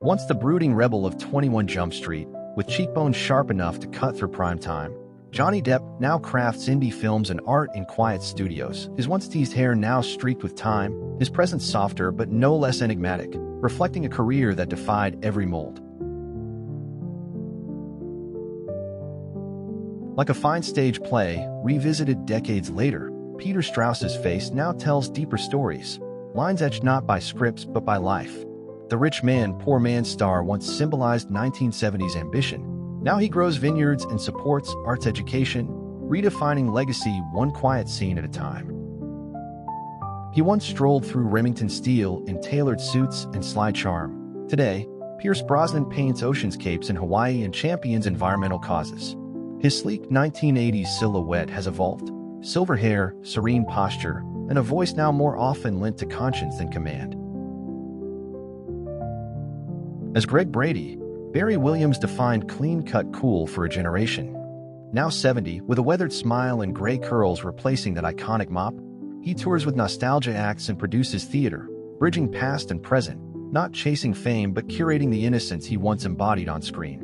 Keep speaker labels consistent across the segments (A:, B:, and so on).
A: Once the brooding rebel of 21 Jump Street, with cheekbones sharp enough to cut through prime time, Johnny Depp now crafts indie films and art in quiet studios, his once-teased hair now streaked with time, his presence softer but no less enigmatic, reflecting a career that defied every mold. Like a fine stage play, revisited decades later, Peter Strauss's face now tells deeper stories, lines etched not by scripts but by life. The rich man, poor man star once symbolized 1970s ambition. Now he grows vineyards and supports arts education, redefining legacy one quiet scene at a time. He once strolled through Remington Steel in tailored suits and sly charm. Today, Pierce Brosnan paints oceanscapes in Hawaii and champions environmental causes. His sleek 1980s silhouette has evolved, silver hair, serene posture, and a voice now more often lent to conscience than command. As Greg Brady, Barry Williams defined clean-cut cool for a generation. Now 70, with a weathered smile and gray curls replacing that iconic mop, he tours with nostalgia acts and produces theater, bridging past and present, not chasing fame but curating the innocence he once embodied on screen.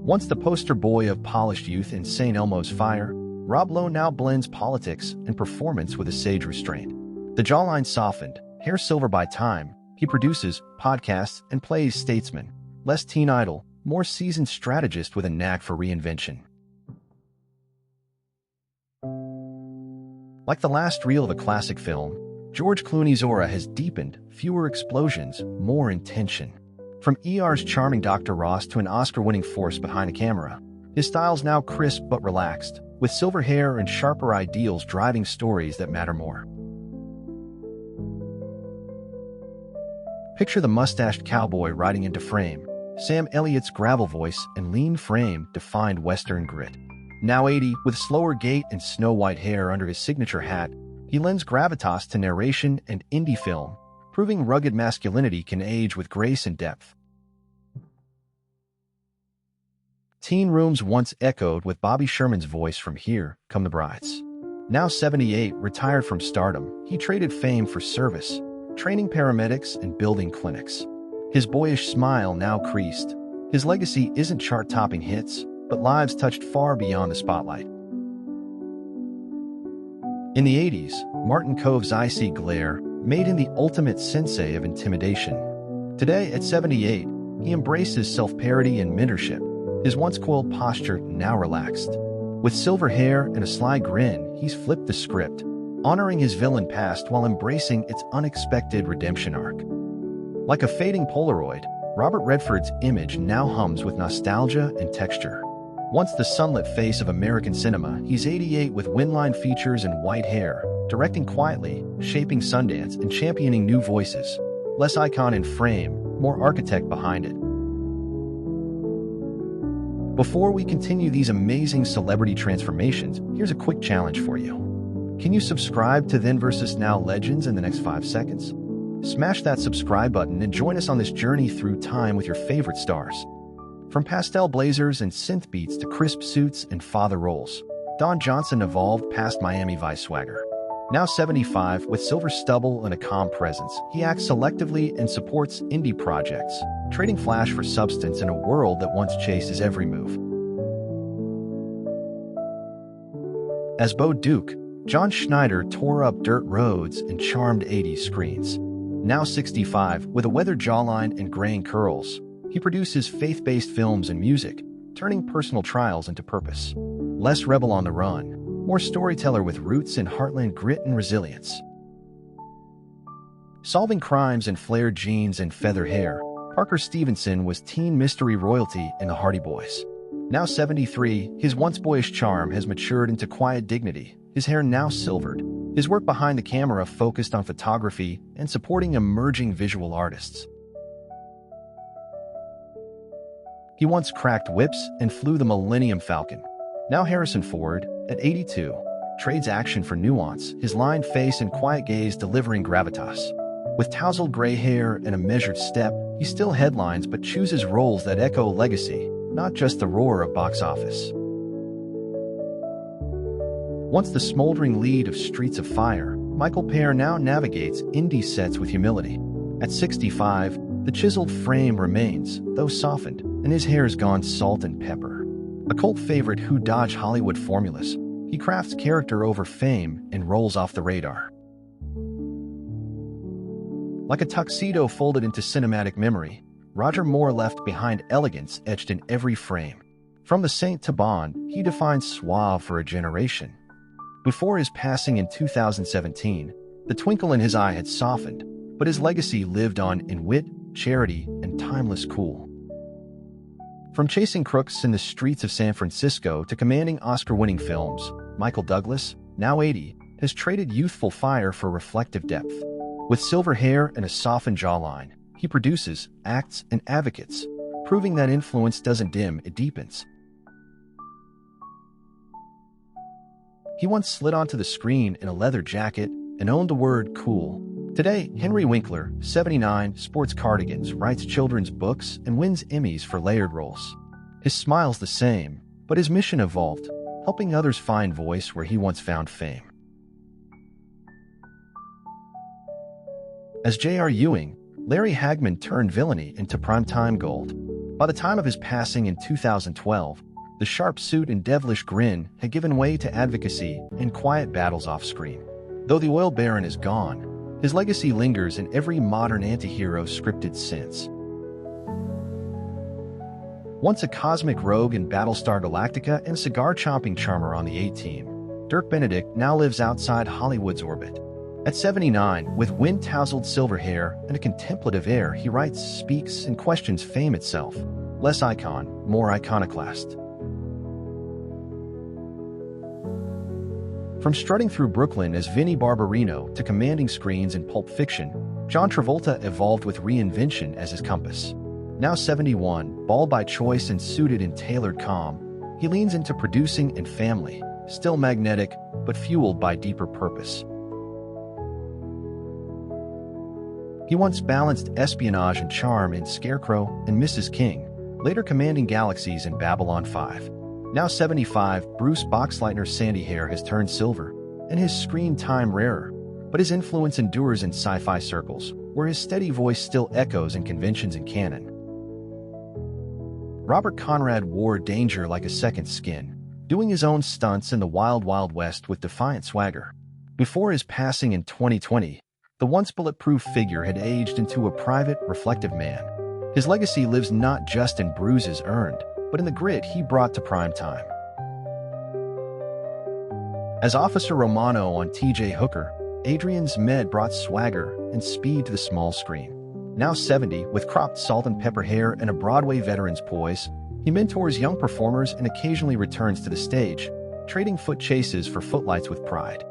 A: Once the poster boy of polished youth in St. Elmo's Fire, Rob Lowe now blends politics and performance with a sage restraint. The jawline softened, hair silver by time, he produces, podcasts, and plays statesman, less teen idol, more seasoned strategist with a knack for reinvention. Like the last reel of a classic film, George Clooney's aura has deepened, fewer explosions, more intention. From ER's charming Dr. Ross to an Oscar-winning force behind a camera, his style's now crisp but relaxed, with silver hair and sharper ideals driving stories that matter more. Picture the mustached cowboy riding into frame. Sam Elliott's gravel voice and lean frame defined Western grit. Now 80, with slower gait and snow-white hair under his signature hat, he lends gravitas to narration and indie film, proving rugged masculinity can age with grace and depth. Teen rooms once echoed with Bobby Sherman's voice from Here Come the Brides. Now 78, retired from stardom, he traded fame for service, training paramedics and building clinics. His boyish smile now creased. His legacy isn't chart-topping hits, but lives touched far beyond the spotlight. In the 80s, Martin Kove's icy glare made him the ultimate sensei of intimidation. Today, at 78, he embraces self-parody and mentorship, his once-coiled posture now relaxed. With silver hair and a sly grin, he's flipped the script, honoring his villain past while embracing its unexpected redemption arc. Like a fading Polaroid, Robert Redford's image now hums with nostalgia and texture. Once the sunlit face of American cinema, he's 88 with windline features and white hair, directing quietly, shaping Sundance and championing new voices. Less icon in frame, more architect behind it. Before we continue these amazing celebrity transformations, here's a quick challenge for you. Can you subscribe to Then vs. Now Legends in the next 5 seconds? Smash that subscribe button and join us on this journey through time with your favorite stars. From pastel blazers and synth beats to crisp suits and father roles, Don Johnson evolved past Miami Vice swagger. Now 75, with silver stubble and a calm presence, he acts selectively and supports indie projects, trading flash for substance in a world that once chased his every move. As Bo Duke, John Schneider tore up dirt roads and charmed 80s screens. Now 65, with a weathered jawline and graying curls, he produces faith-based films and music, turning personal trials into purpose. Less rebel on the run, more storyteller with roots in heartland grit and resilience. Solving crimes in flared jeans and feather hair, Parker Stevenson was teen mystery royalty in the Hardy Boys. Now 73, his once boyish charm has matured into quiet dignity, his hair now silvered, his work behind the camera focused on photography and supporting emerging visual artists. He once cracked whips and flew the Millennium Falcon. Now Harrison Ford, at 82, trades action for nuance, his lined face and quiet gaze delivering gravitas. With tousled gray hair and a measured step, he still headlines but chooses roles that echo legacy, not just the roar of box office. Once the smoldering lead of Streets of Fire, Michael Pear now navigates indie sets with humility. At 65, the chiseled frame remains, though softened, and his hair's gone salt and pepper. A cult favorite who dodged Hollywood formulas, he crafts character over fame and rolls off the radar. Like a tuxedo folded into cinematic memory, Roger Moore left behind elegance etched in every frame. From the Saint to Bond, he defined suave for a generation. Before his passing in 2017, the twinkle in his eye had softened, but his legacy lived on in wit, charity, and timeless cool. From chasing crooks in the streets of San Francisco to commanding Oscar-winning films, Michael Douglas, now 80, has traded youthful fire for reflective depth. With silver hair and a softened jawline, he produces, acts, and advocates, proving that influence doesn't dim, it deepens. He once slid onto the screen in a leather jacket and owned the word cool. Today, Henry Winkler, 79, sports cardigans, writes children's books, and wins Emmys for layered roles. His smile's the same, but his mission evolved, helping others find voice where he once found fame. As J.R. Ewing, Larry Hagman turned villainy into primetime gold. By the time of his passing in 2012, the sharp suit and devilish grin had given way to advocacy and quiet battles off-screen. Though the oil baron is gone, his legacy lingers in every modern anti-hero scripted since. Once a cosmic rogue in Battlestar Galactica and cigar-chomping charmer on the A-Team, Dirk Benedict now lives outside Hollywood's orbit. At 79, with wind-tousled silver hair and a contemplative air, he writes, speaks, and questions fame itself. Less icon, more iconoclast. From strutting through Brooklyn as Vinnie Barbarino to commanding screens in Pulp Fiction, John Travolta evolved with Reinvention as his compass. Now 71, bald by choice and suited in tailored calm, he leans into producing and family, still magnetic, but fueled by deeper purpose. He once balanced espionage and charm in Scarecrow and Mrs. King, later commanding galaxies in Babylon 5. Now 75, Bruce Boxleitner's sandy hair has turned silver, and his screen time rarer, but his influence endures in sci-fi circles, where his steady voice still echoes in conventions and canon. Robert Conrad wore danger like a second skin, doing his own stunts in the wild, wild west with defiant swagger. Before his passing in 2020, the once bulletproof figure had aged into a private, reflective man. His legacy lives not just in bruises earned, but in the grit he brought to prime time. As Officer Romano on T.J. Hooker, Adrian Zmed brought swagger and speed to the small screen. Now 70, with cropped salt and pepper hair and a Broadway veteran's poise, he mentors young performers and occasionally returns to the stage, trading foot chases for footlights with pride.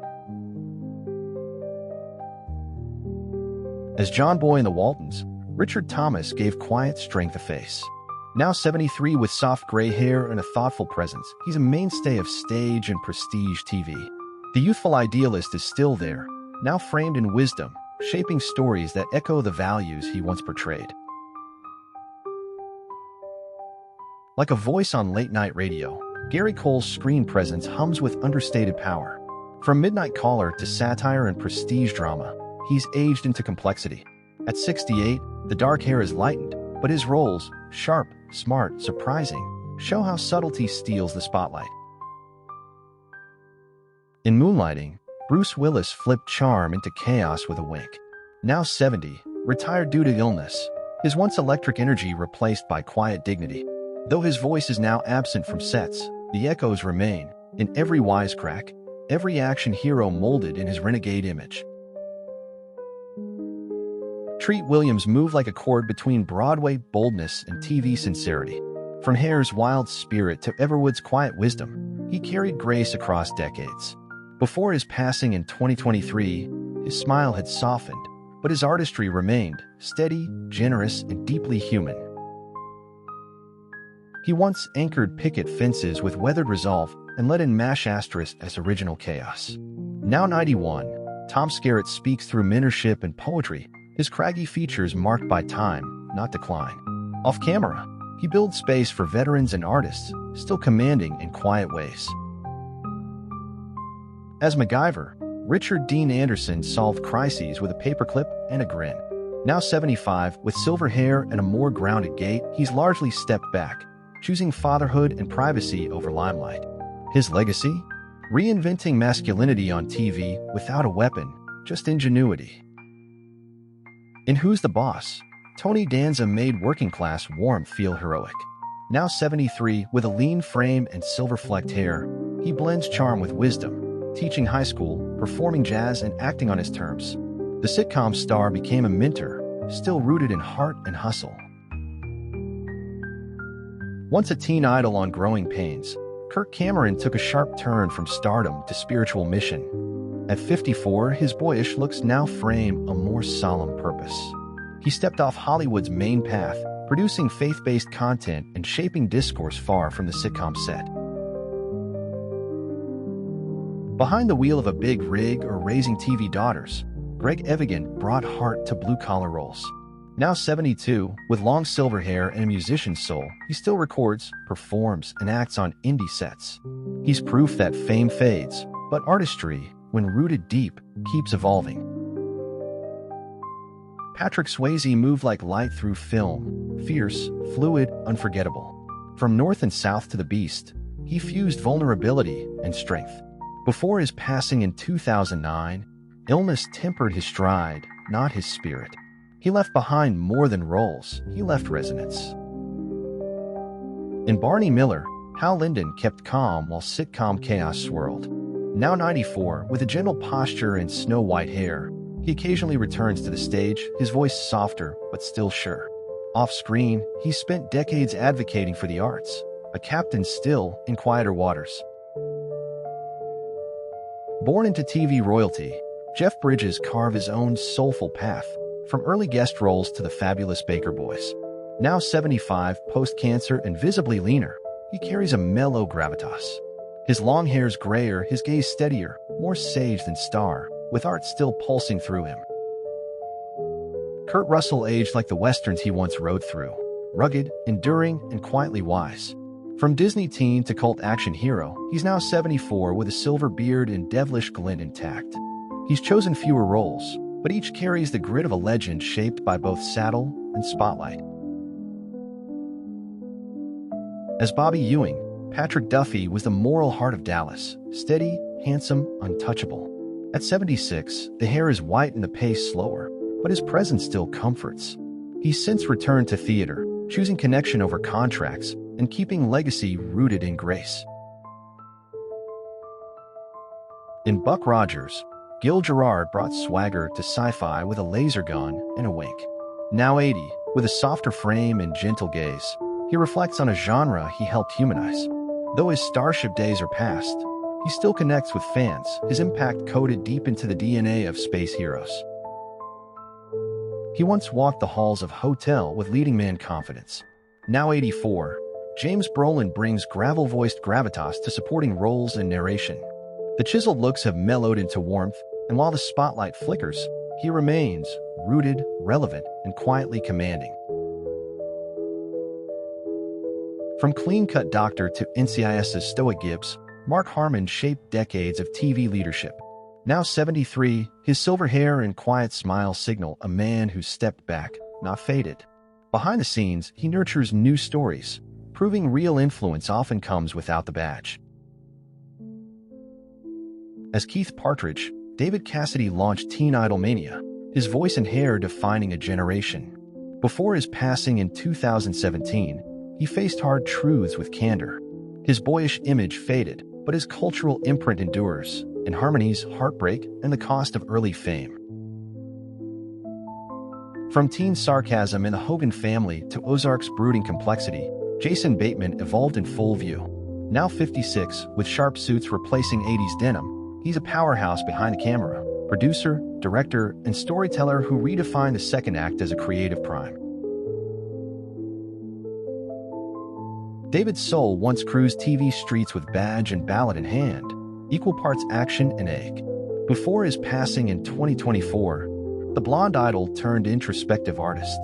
A: As John Boy in the Waltons, Richard Thomas gave quiet strength a face. Now 73 with soft gray hair and a thoughtful presence, he's a mainstay of stage and prestige TV. The youthful idealist is still there, now framed in wisdom, shaping stories that echo the values he once portrayed. Like a voice on late-night radio, Gary Cole's screen presence hums with understated power. From Midnight Caller to satire and prestige drama, he's aged into complexity. At 68, the dark hair is lightened, but his roles, sharp, smart, surprising, show how subtlety steals the spotlight. In Moonlighting, Bruce Willis flipped charm into chaos with a wink. Now 70, retired due to illness, his once electric energy replaced by quiet dignity. Though his voice is now absent from sets, the echoes remain, in every wisecrack, every action hero molded in his renegade image. Treat Williams moved like a chord between Broadway boldness and TV sincerity. From Hare's wild spirit to Everwood's quiet wisdom, he carried grace across decades. Before his passing in 2023, his smile had softened, but his artistry remained steady, generous, and deeply human. He once anchored picket fences with weathered resolve and let in MASH asterisk as original chaos. Now 91, Tom Skerritt speaks through mentorship and poetry, his craggy features marked by time, not decline. Off camera, he builds space for veterans and artists, still commanding in quiet ways. As MacGyver, Richard Dean Anderson solved crises with a paperclip and a grin. Now 75, with silver hair and a more grounded gait, he's largely stepped back, choosing fatherhood and privacy over limelight. His legacy? Reinventing masculinity on TV without a weapon, just ingenuity. In Who's the Boss?, Tony Danza made working-class warmth feel heroic. Now 73, with a lean frame and silver-flecked hair, he blends charm with wisdom, teaching high school, performing jazz, and acting on his terms. The sitcom star became a mentor, still rooted in heart and hustle. Once a teen idol on Growing Pains, Kirk Cameron took a sharp turn from stardom to spiritual mission. At 54, his boyish looks now frame a more solemn purpose. He stepped off Hollywood's main path, producing faith-based content and shaping discourse far from the sitcom set. Behind the wheel of a big rig or raising TV daughters, Greg Evigan brought heart to blue-collar roles. Now 72, with long silver hair and a musician's soul, he still records, performs, and acts on indie sets. He's proof that fame fades, but artistry, when rooted deep, keeps evolving. Patrick Swayze moved like light through film, fierce, fluid, unforgettable. From north and south to the beast, he fused vulnerability and strength. Before his passing in 2009, illness tempered his stride, not his spirit. He left behind more than roles, he left resonance. In Barney Miller, Hal Linden kept calm while sitcom chaos swirled. Now 94, with a gentle posture and snow-white hair, he occasionally returns to the stage, his voice softer but still sure. Off-screen, he spent decades advocating for the arts, a captain still in quieter waters. Born into TV royalty, Jeff Bridges carved his own soulful path, from early guest roles to the fabulous Baker Boys. Now 75, post-cancer and visibly leaner, he carries a mellow gravitas. His long hair's grayer, his gaze steadier, more sage than star, with art still pulsing through him. Kurt Russell aged like the westerns he once rode through, rugged, enduring, and quietly wise. From Disney teen to cult action hero, he's now 74 with a silver beard and devilish glint intact. He's chosen fewer roles, but each carries the grit of a legend shaped by both saddle and spotlight. As Bobby Ewing, Patrick Duffy was the moral heart of Dallas, steady, handsome, untouchable. At 76, the hair is white and the pace slower, but his presence still comforts. He's since returned to theater, choosing connection over contracts and keeping legacy rooted in grace. In Buck Rogers, Gil Gerard brought swagger to sci-fi with a laser gun and a wink. Now 80, with a softer frame and gentle gaze, he reflects on a genre he helped humanize. Though his starship days are past, he still connects with fans, his impact coded deep into the DNA of space heroes. He once walked the halls of Hotel with leading man confidence. Now 84, James Brolin brings gravel-voiced gravitas to supporting roles and narration. The chiseled looks have mellowed into warmth, and while the spotlight flickers, he remains rooted, relevant, and quietly commanding. From clean-cut doctor to NCIS's stoic Gibbs, Mark Harmon shaped decades of TV leadership. Now 73, his silver hair and quiet smile signal a man who stepped back, not faded. Behind the scenes, he nurtures new stories, proving real influence often comes without the badge. As Keith Partridge, David Cassidy launched Teen Idol Mania, his voice and hair defining a generation. Before his passing in 2017, he faced hard truths with candor. His boyish image faded, but his cultural imprint endures, in Harmony's heartbreak and the cost of early fame. From teen sarcasm in the Hogan Family to Ozark's brooding complexity, Jason Bateman evolved in full view. Now 56, with sharp suits replacing 80s denim, he's a powerhouse behind the camera, producer, director, and storyteller who redefined the second act as a creative prime. David Soul once cruised TV streets with badge and ballot in hand, equal parts action and egg. Before his passing in 2024, the blonde idol turned introspective artist.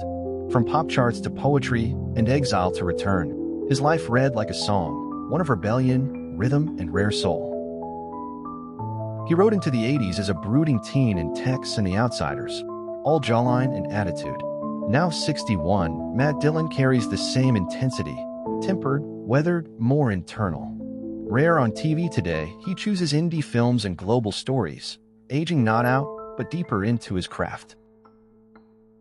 A: From pop charts to poetry and exile to return, his life read like a song, one of rebellion, rhythm, and rare soul. He rode into the 80s as a brooding teen in Tex and The Outsiders, all jawline and attitude. Now 61, Matt Dillon carries the same intensity, tempered, weathered, more internal. Rare on TV today, he chooses indie films and global stories, aging not out, but deeper into his craft.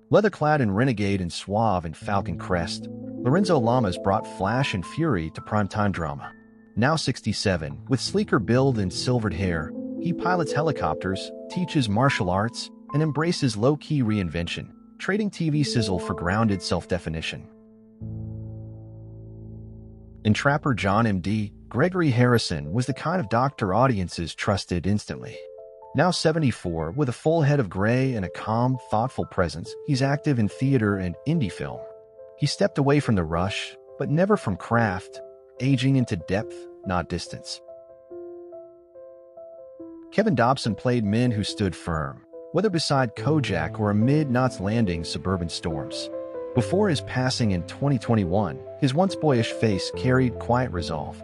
A: Leather-clad in renegade and suave in falcon crest, Lorenzo Lamas brought flash and fury to primetime drama. Now 67, with sleeker build and silvered hair, he pilots helicopters, teaches martial arts, and embraces low-key reinvention, trading TV sizzle for grounded self-definition. In Trapper John M.D., Gregory Harrison was the kind of doctor audiences trusted instantly. Now 74, with a full head of gray and a calm, thoughtful presence, he's active in theater and indie film. He stepped away from the rush, but never from craft, aging into depth, not distance. Kevin Dobson played men who stood firm, whether beside Kojak or amid Knots Landing's suburban storms. Before his passing in 2021, his once boyish face carried quiet resolve.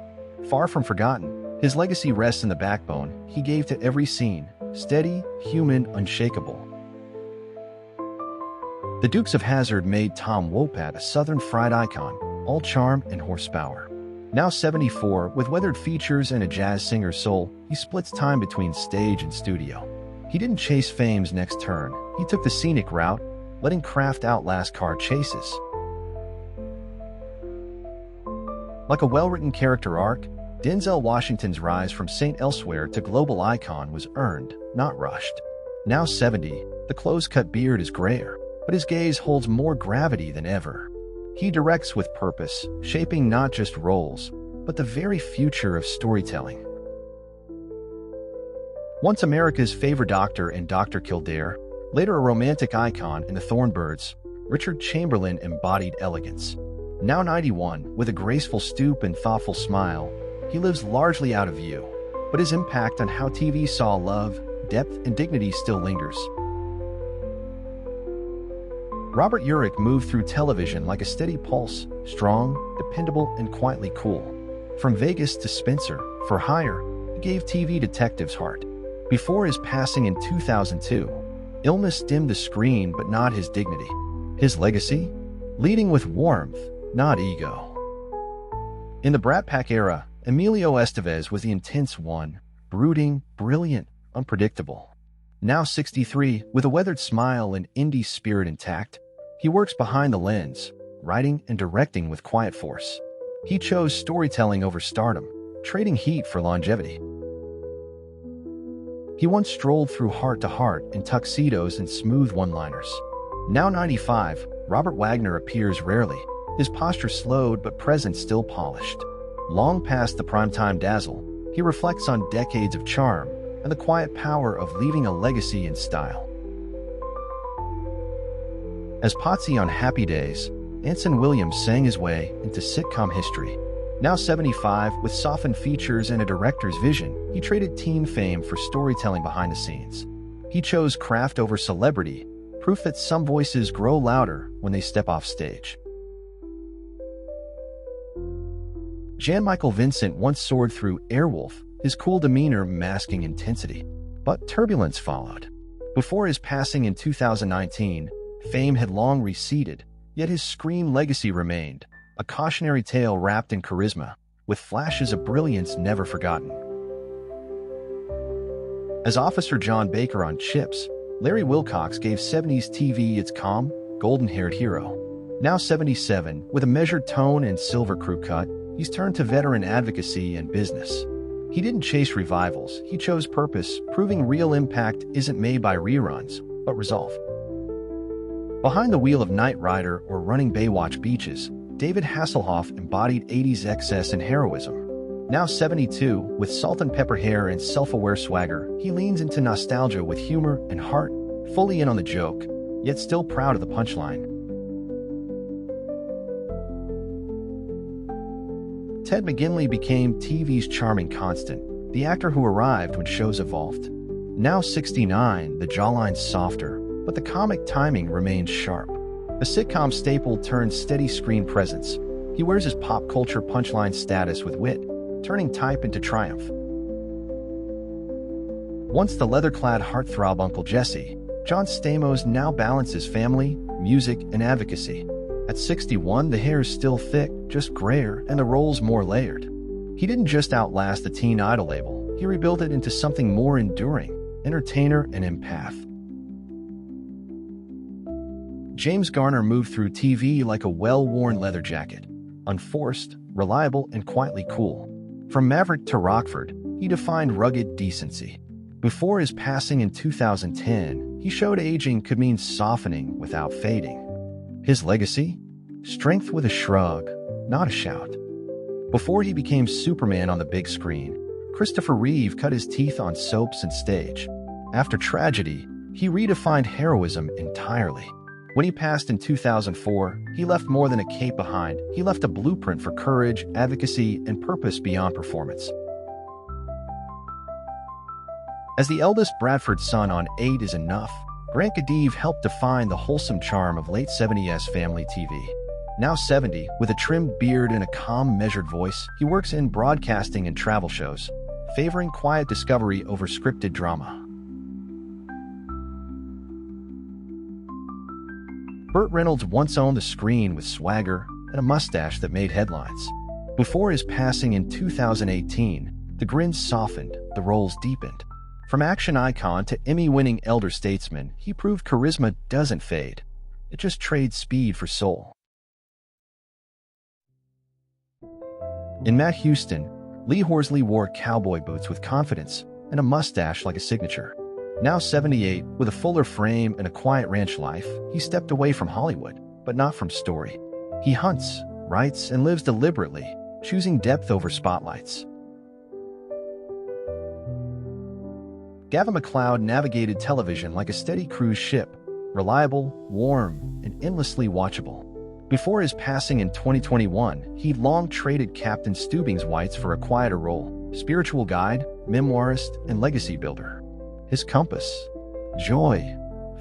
A: Far from forgotten, his legacy rests in the backbone he gave to every scene, steady, human, unshakable. The Dukes of Hazzard made Tom Wopat a Southern fried icon, all charm and horsepower. Now 74, with weathered features and a jazz singer's soul, he splits time between stage and studio. He didn't chase fame's next turn, he took the scenic route, letting craft outlast car chases. Like a well-written character arc, Denzel Washington's rise from Saint Elsewhere to global icon was earned, not rushed. Now 70, the close-cut beard is grayer, but his gaze holds more gravity than ever. He directs with purpose, shaping not just roles, but the very future of storytelling. Once America's favorite doctor in Dr. Kildare, later a romantic icon in the Thornbirds, Richard Chamberlain embodied elegance. Now 91, with a graceful stoop and thoughtful smile, he lives largely out of view, but his impact on how TV saw love, depth, and dignity still lingers. Robert Urich moved through television like a steady pulse, strong, dependable, and quietly cool. From Vegas to Spencer, For Hire, he gave TV detectives heart. Before his passing in 2002, illness dimmed the screen but not his dignity. His legacy? Leading with warmth, not ego. In the Brat Pack era, Emilio Estevez was the intense one, brooding, brilliant, unpredictable. Now 63, with a weathered smile and indie spirit intact, he works behind the lens, writing and directing with quiet force. He chose storytelling over stardom, trading heat for longevity. He once strolled through Heart to Heart in tuxedos and smooth one-liners. Now 95, Robert Wagner appears rarely, his posture slowed but presence still polished. Long past the primetime dazzle, he reflects on decades of charm and the quiet power of leaving a legacy in style. As Potsy on Happy Days, Anson Williams sang his way into sitcom history. Now 75, with softened features and a director's vision, he traded teen fame for storytelling behind the scenes. He chose craft over celebrity, proof that some voices grow louder when they step off stage. Jan-Michael Vincent once soared through Airwolf, his cool demeanor masking intensity. But turbulence followed. Before his passing in 2019, fame had long receded, yet his screen legacy remained, a cautionary tale wrapped in charisma, with flashes of brilliance never forgotten. As Officer John Baker on Chips, Larry Wilcox gave 70s TV its calm, golden-haired hero. Now 77, with a measured tone and silver crew cut, he's turned to veteran advocacy and business. He didn't chase revivals, he chose purpose, proving real impact isn't made by reruns, but resolve. Behind the wheel of Knight Rider or Running Baywatch Beaches, David Hasselhoff embodied 80s excess and heroism. Now 72, with salt and pepper hair and self-aware swagger, he leans into nostalgia with humor and heart, fully in on the joke, yet still proud of the punchline. Ted McGinley became TV's charming constant, the actor who arrived when shows evolved. Now 69, the jawline's softer, but the comic timing remains sharp. A sitcom staple turns steady screen presence. He wears his pop culture punchline status with wit, turning type into triumph. Once the leather-clad heartthrob Uncle Jesse, John Stamos now balances family, music, and advocacy. At 61, the hair is still thick, just grayer, and the roles more layered. He didn't just outlast the teen idol label, he rebuilt it into something more enduring, entertainer and empath. James Garner moved through TV like a well-worn leather jacket, unforced, reliable, and quietly cool. From Maverick to Rockford, he defined rugged decency. Before his passing in 2010, he showed aging could mean softening without fading. His legacy? Strength with a shrug, not a shout. Before he became Superman on the big screen, Christopher Reeve cut his teeth on soaps and stage. After tragedy, he redefined heroism entirely. When he passed in 2004, he left more than a cape behind. He left a blueprint for courage, advocacy, and purpose beyond performance. As the eldest Bradford son on 8 is Enough, Grant Gadive helped define the wholesome charm of late 70s family TV. Now 70, with a trimmed beard and a calm, measured voice, he works in broadcasting and travel shows, favoring quiet discovery over scripted drama. Burt Reynolds once owned the screen with swagger and a mustache that made headlines. Before his passing in 2018, the grin softened, the roles deepened. From action icon to Emmy-winning elder statesman, he proved charisma doesn't fade. It just trades speed for soul. In Matt Houston, Lee Horsley wore cowboy boots with confidence and a mustache like a signature. Now 78, with a fuller frame and a quiet ranch life, he stepped away from Hollywood, but not from story. He hunts, writes, and lives deliberately, choosing depth over spotlights. Gavin MacLeod navigated television like a steady cruise ship, reliable, warm, and endlessly watchable. Before his passing in 2021, he'd long traded Captain Steubing's whites for a quieter role, spiritual guide, memoirist, and legacy builder. His compass: joy,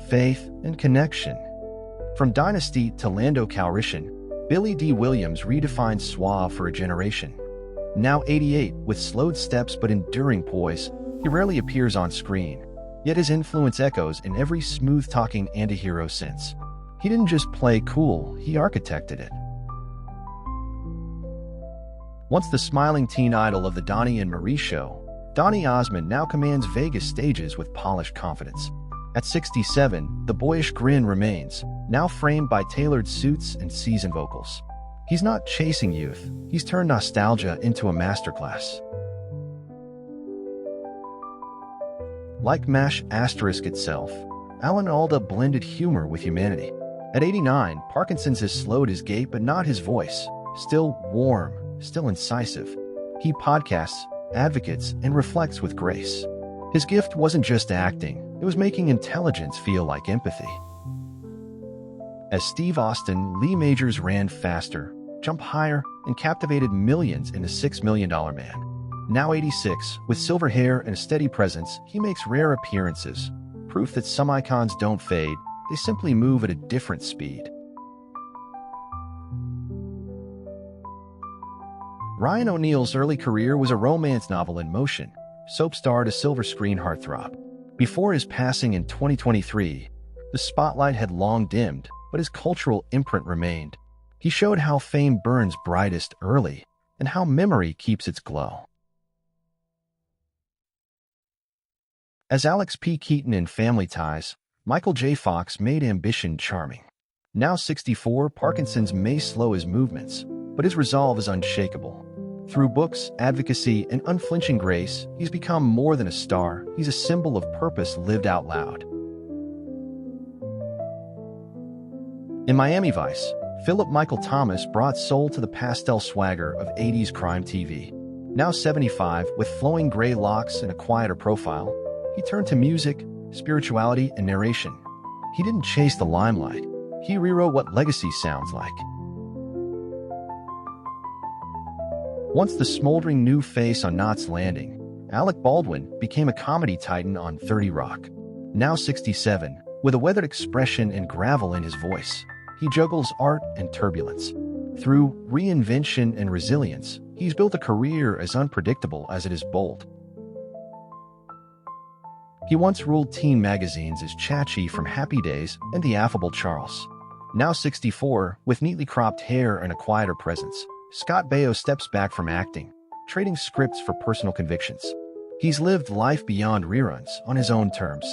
A: faith, and connection. From Dynasty to Lando Calrissian, Billy D. Williams redefined suave for a generation. Now 88, with slowed steps but enduring poise, he rarely appears on screen, yet his influence echoes in every smooth-talking antihero since. He didn't just play cool, he architected it. Once the smiling teen idol of the Donnie and Marie show, Donny Osmond now commands Vegas stages with polished confidence. At 67, the boyish grin remains, now framed by tailored suits and seasoned vocals. He's not chasing youth, he's turned nostalgia into a masterclass. Like MASH * itself, Alan Alda blended humor with humanity. At 89, Parkinson's has slowed his gait but not his voice. Still warm, still incisive. He podcasts, advocates, and reflects with grace. His gift wasn't just acting, it was making intelligence feel like empathy. As Steve Austin, Lee Majors ran faster, jumped higher, and captivated millions in The $6 Million Man. Now 86, with silver hair and a steady presence, he makes rare appearances, proof that some icons don't fade, they simply move at a different speed. Ryan O'Neal's early career was a romance novel in motion, soap star to silver screen heartthrob. Before his passing in 2023, the spotlight had long dimmed, but his cultural imprint remained. He showed how fame burns brightest early, and how memory keeps its glow. As Alex P. Keaton in Family Ties, Michael J. Fox made ambition charming. Now 64, Parkinson's may slow his movements, but his resolve is unshakable. Through books, advocacy, and unflinching grace, he's become more than a star. He's a symbol of purpose lived out loud. In Miami Vice, Philip Michael Thomas brought soul to the pastel swagger of 80s crime TV. Now 75, with flowing gray locks and a quieter profile, he turned to music, spirituality, and narration. He didn't chase the limelight. He rewrote what legacy sounds like. Once the smoldering new face on Knots Landing, Alec Baldwin became a comedy titan on 30 Rock. Now 67, with a weathered expression and gravel in his voice, he juggles art and turbulence. Through reinvention and resilience, he's built a career as unpredictable as it is bold. He once ruled teen magazines as Chachi from Happy Days and the affable Charles. Now 64, with neatly cropped hair and a quieter presence, Scott Baio steps back from acting, trading scripts for personal convictions. He's lived life beyond reruns on his own terms.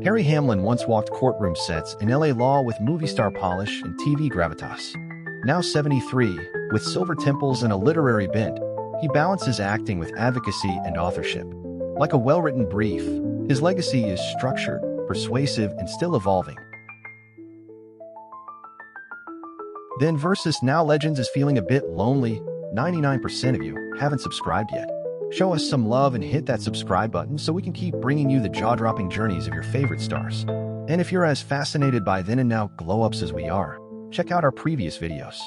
A: Harry Hamlin once walked courtroom sets in LA Law with movie star polish and TV gravitas. Now 73, with silver temples and a literary bent, he balances acting with advocacy and authorship. Like a well-written brief, his legacy is structured, persuasive, and still evolving. Then versus Now Legends is feeling a bit lonely. 99% of you haven't subscribed yet. Show us some love and hit that subscribe button so we can keep bringing you the jaw-dropping journeys of your favorite stars. And if you're as fascinated by then and now glow-ups as we are, check out our previous videos.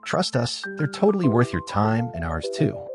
A: Trust us, they're totally worth your time and ours too.